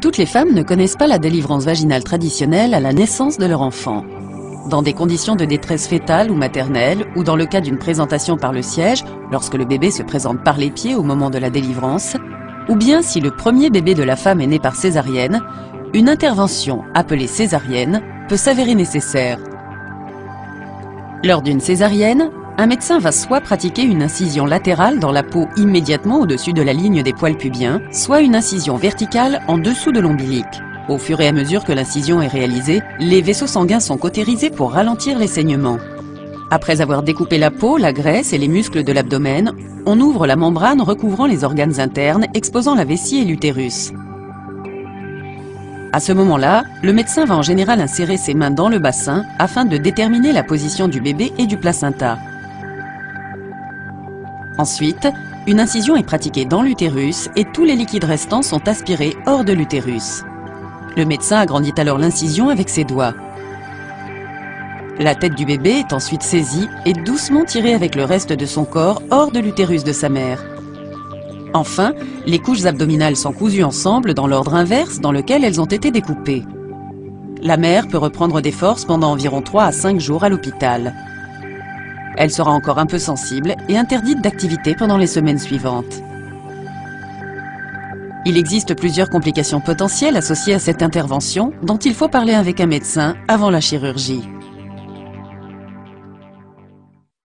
Toutes les femmes ne connaissent pas la délivrance vaginale traditionnelle à la naissance de leur enfant. Dans des conditions de détresse fœtale ou maternelle, ou dans le cas d'une présentation par le siège, lorsque le bébé se présente par les pieds au moment de la délivrance, ou bien si le premier bébé de la femme est né par césarienne, une intervention appelée césarienne peut s'avérer nécessaire. Lors d'une césarienne, un médecin va soit pratiquer une incision latérale dans la peau immédiatement au-dessus de la ligne des poils pubiens, soit une incision verticale en dessous de l'ombilic. Au fur et à mesure que l'incision est réalisée, les vaisseaux sanguins sont cautérisés pour ralentir les saignements. Après avoir découpé la peau, la graisse et les muscles de l'abdomen, on ouvre la membrane recouvrant les organes internes, exposant la vessie et l'utérus. À ce moment-là, le médecin va en général insérer ses mains dans le bassin afin de déterminer la position du bébé et du placenta. Ensuite, une incision est pratiquée dans l'utérus et tous les liquides restants sont aspirés hors de l'utérus. Le médecin agrandit alors l'incision avec ses doigts. La tête du bébé est ensuite saisie et doucement tirée avec le reste de son corps hors de l'utérus de sa mère. Enfin, les couches abdominales sont cousues ensemble dans l'ordre inverse dans lequel elles ont été découpées. La mère peut reprendre des forces pendant environ 3 à 5 jours à l'hôpital. Elle sera encore un peu sensible et interdite d'activité pendant les semaines suivantes. Il existe plusieurs complications potentielles associées à cette intervention dont il faut parler avec un médecin avant la chirurgie.